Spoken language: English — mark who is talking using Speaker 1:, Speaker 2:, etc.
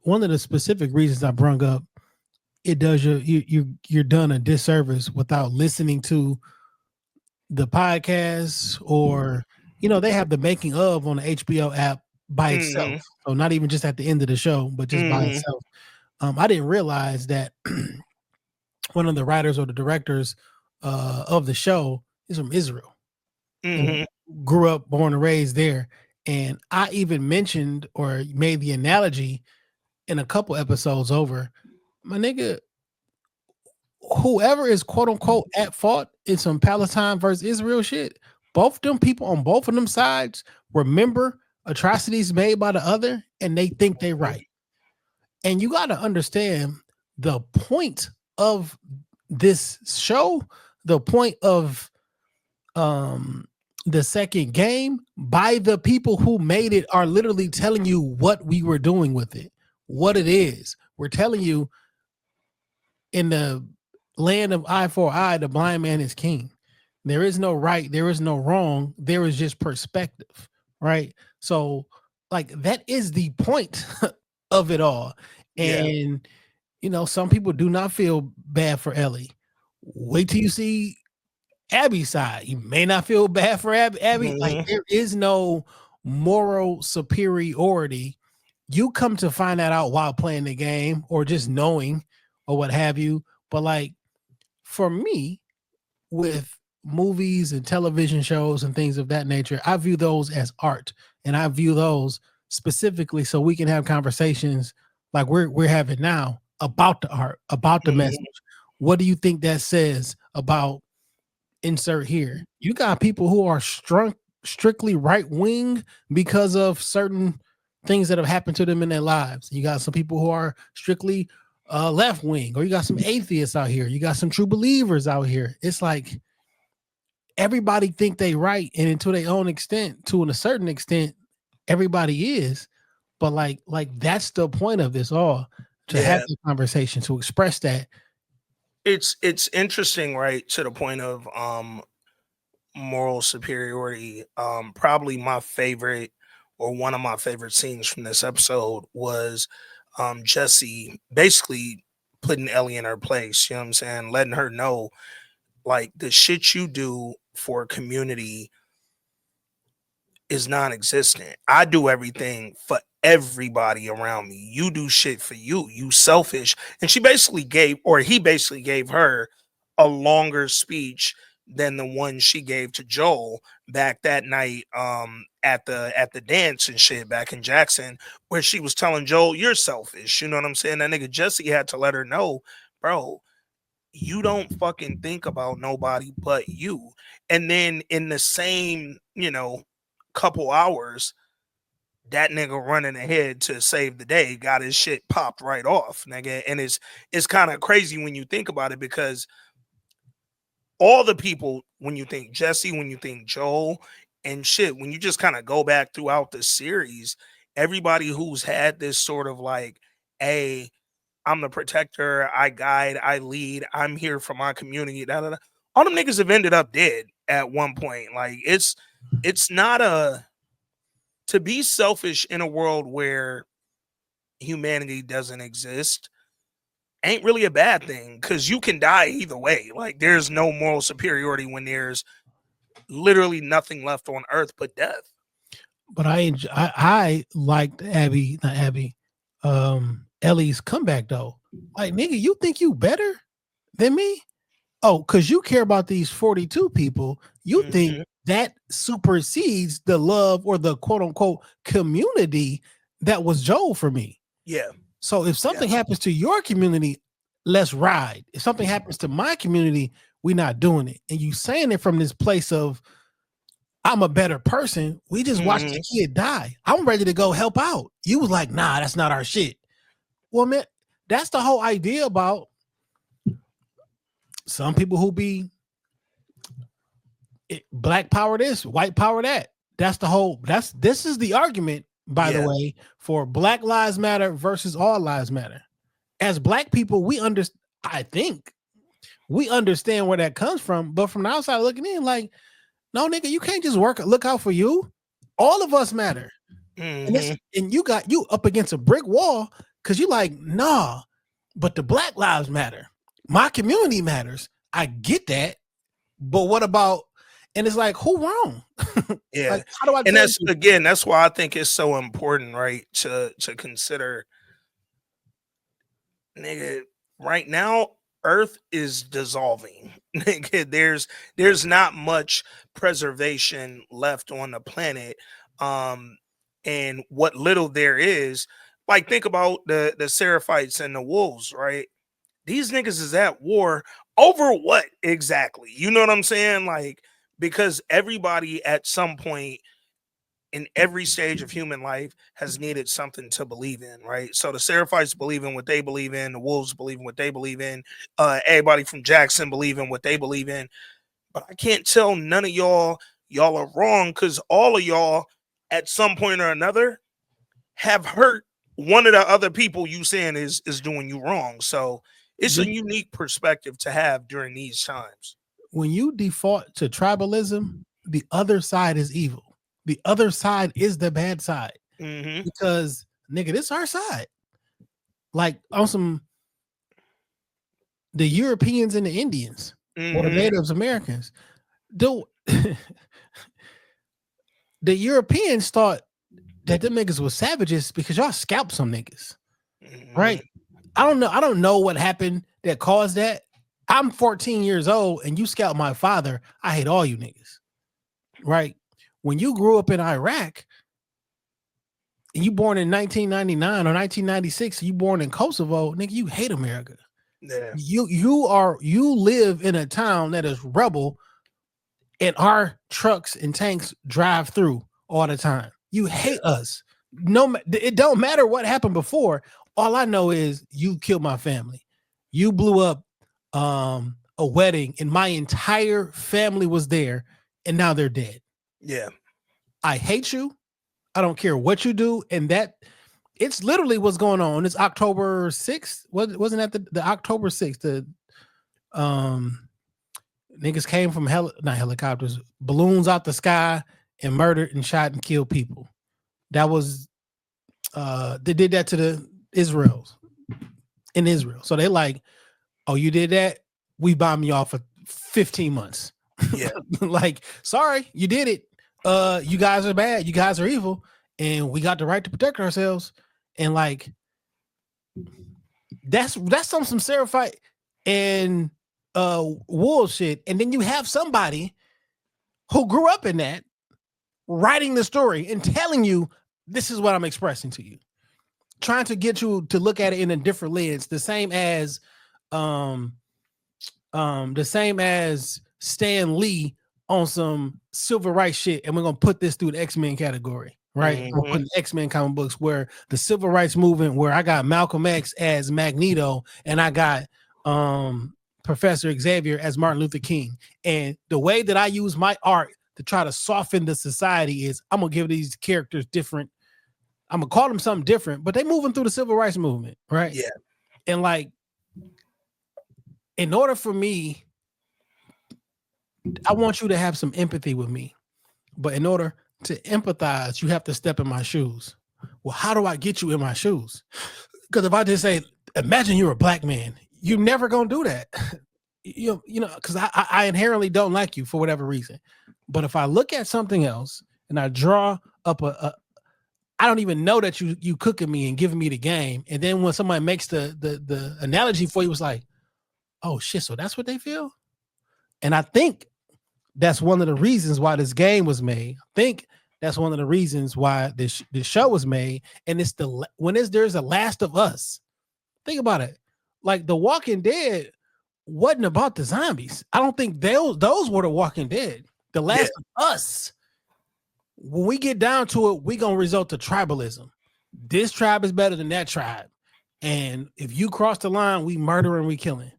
Speaker 1: one of the specific reasons I brung up, it does you're done a disservice without listening to the podcast, or they have the making of on the HBO app by itself.
Speaker 2: Mm-hmm.
Speaker 1: So not even just at the end of the show, but just by
Speaker 2: Mm-hmm.
Speaker 1: itself. I didn't realize that one of the writers or the directors of the show is from Israel and
Speaker 2: Mm-hmm.
Speaker 1: grew up, born and raised there. And I even mentioned or made the analogy in a couple episodes over, my nigga, whoever is quote unquote at fault in some Palestine versus Israel shit, both them people on both of them sides remember atrocities made by the other and they think they right. And you got to understand the point of this show, the point of um the second game, by the people who made it are literally telling you what we were doing with it, what it is. We're telling you, in the land of eye for eye, the blind man is king. There is no right, there is no wrong, there is just perspective, right? So, like, that is the point of it all.
Speaker 2: Yeah.
Speaker 1: And, some people do not feel bad for Ellie. Wait till you see Abby's side. You may not feel bad for Abby. Like,
Speaker 2: Mm-hmm.
Speaker 1: there is no moral superiority. You come to find that out while playing the game or just knowing or what have you. But like, for me, with movies and television shows and things of that nature, I view those as art, and I view those specifically so we can have conversations like we're having now about the art, about the message.
Speaker 2: Mm-hmm.
Speaker 1: What do you think that says about insert here? You got people who are strictly right wing because of certain things that have happened to them in their lives. You got some people who are strictly left wing, or you got some atheists out here. You got some true believers out here. It's like everybody think they right, and to their own extent, to a certain extent, everybody is. But like that's the point of this all, to have
Speaker 2: Yeah.
Speaker 1: the conversation, to express that.
Speaker 2: It's interesting, right? To the point of moral superiority. Probably my favorite, or one of my favorite scenes from this episode was Jesse basically putting Ellie in her place, you know what I'm saying? Letting her know, like, the shit you do for a community is non-existent. I do everything for everybody around me. You do shit for you. You selfish. And she basically gave, or he basically gave her a longer speech than the one she gave to Joel back that night at the dance and shit back in Jackson, where she was telling Joel, you're selfish. You know what I'm saying? That nigga Jesse had to let her know, bro, you don't fucking think about nobody but you. And then in the same, couple hours, that nigga running ahead to save the day got his shit popped right off, nigga. And it's kind of crazy when you think about it, because all the people, when you think Jesse, when you think Joel and shit, when you just kind of go back throughout the series, everybody who's had this sort of like, hey, I'm the protector, I guide, I lead, I'm here for my community, da, da, da. All them niggas have ended up dead at one point. Like, it's not a, to be selfish in a world where humanity doesn't exist ain't really a bad thing, because you can die either way. Like, there's no moral superiority when there's literally nothing left on earth but death.
Speaker 1: But I liked not Abby, Ellie's comeback though. Like, nigga, you think you better than me? Oh, because you care about these 42 people. You think
Speaker 2: Mhm.
Speaker 1: that supersedes the love or the quote unquote community that was Joel for me.
Speaker 2: Yeah.
Speaker 1: So if
Speaker 2: Yeah.
Speaker 1: something happens to your community, let's ride. If something happens to my community, we're not doing it. And you saying it from this place of, I'm a better person. We just watched
Speaker 2: Mhm.
Speaker 1: a kid die. I'm ready to go help out. You was like, nah, that's not our shit. Well, man, that's the whole idea about some people who be black power this, white power that. This is the argument, by the
Speaker 2: Yeah.
Speaker 1: way, for Black Lives Matter versus All Lives Matter. As black people, I think we understand where that comes from, but from the outside looking in, like, no, nigga, you can't just look out for you. All of us matter.
Speaker 2: Mhm.
Speaker 1: And you up against a brick wall, because you like, nah, but the Black Lives Matter. My community matters. I get that. But what about, and it's like, who wrong?
Speaker 2: Yeah.
Speaker 1: Like, how do I
Speaker 2: And
Speaker 1: tell
Speaker 2: that's
Speaker 1: you?
Speaker 2: again, that's why I think it's so important, right? To consider, nigga, right now, Earth is dissolving. Nigga, there's not much preservation left on the planet. Um, and what little there is, like think about the Seraphites and the wolves, right? These niggas is at war over what exactly? You know what I'm saying? Like, because everybody at some point in every stage of human life has needed something to believe in, right? So the Seraphites believe in what they believe in, the Wolves believe in what they believe in, everybody from Jackson believe in what they believe in. But I can't tell none of y'all are wrong because all of y'all at some point or another have hurt one of the other people you saying is doing you wrong. So it's a
Speaker 1: This,
Speaker 2: unique perspective to have during these times.
Speaker 1: when you default to tribalism, the other side is evil. The other side is the bad side
Speaker 2: Hmm.
Speaker 1: because nigga, this our side. Like on some the Europeans and the Indians or the
Speaker 2: Hmm.
Speaker 1: Natives Americans. Do the Europeans thought that them niggas was savages because y'all scalped some niggas,
Speaker 2: Hmm.
Speaker 1: right? I don't know what happened that caused that. I'm 14 years old and you scalped my father. I hate all you niggas, right? When you grew up in Iraq and you born in 1999 or 1996, you born in Kosovo, nigga, you hate America.
Speaker 2: Yeah.
Speaker 1: You live in a town that is rebel and our trucks and tanks drive through all the time. You hate us. No, it don't matter what happened before. All I know is you killed my family. You blew up a wedding, and my entire family was there, and now they're dead.
Speaker 2: Yeah.
Speaker 1: I hate you. I don't care what you do, and that it's literally what's going on. It's October 6th. Wasn't that the October 6th? The um niggas came from not helicopters, balloons out the sky and murdered and shot and killed people. That was they did that to the Israels in Israel. So they like, oh, you did that? We bomb you off for 15 months.
Speaker 2: Yeah.
Speaker 1: Like, sorry, you did it. You guys are bad, you guys are evil, and we got the right to protect ourselves. And like that's some Seraphite and wool shit. And then you have somebody who grew up in that writing the story and telling you this is what I'm expressing to you, trying to get you to look at it in a different lens, um the same as Stan Lee on some civil rights shit, and we're gonna put this through the X-Men category, right? We're
Speaker 2: Hmm.
Speaker 1: putting X-Men comic books where the civil rights movement, where I got Malcolm X as Magneto and I got Professor Xavier as Martin Luther King. And the way that I use my art to try to soften the society is I'm gonna give these characters different. I'm gonna call them something different, but they moving through the civil rights movement, right?
Speaker 2: Yeah.
Speaker 1: And like, in order for me, I want you to have some empathy with me. But in order to empathize, you have to step in my shoes. Well, how do I get you in my shoes? Because if I just say, imagine you're a black man, you're never gonna do that. Because I inherently don't like you for whatever reason. But if I look at something else and I draw up I don't even know that you cooking me and giving me the game. And then when somebody makes the analogy for you, it's like, oh shit, so that's what they feel. And I think that's one of the reasons why this game was made. I think that's one of the reasons why this show was made. And it's there's a Last of Us. Think about it. Like The Walking Dead wasn't about the zombies. I don't think those were the Walking Dead. The
Speaker 2: Yeah.
Speaker 1: Last of Us. When we get down to it, we gonna result to tribalism. This tribe is better than that tribe. And if you cross the line, we murder and we killing.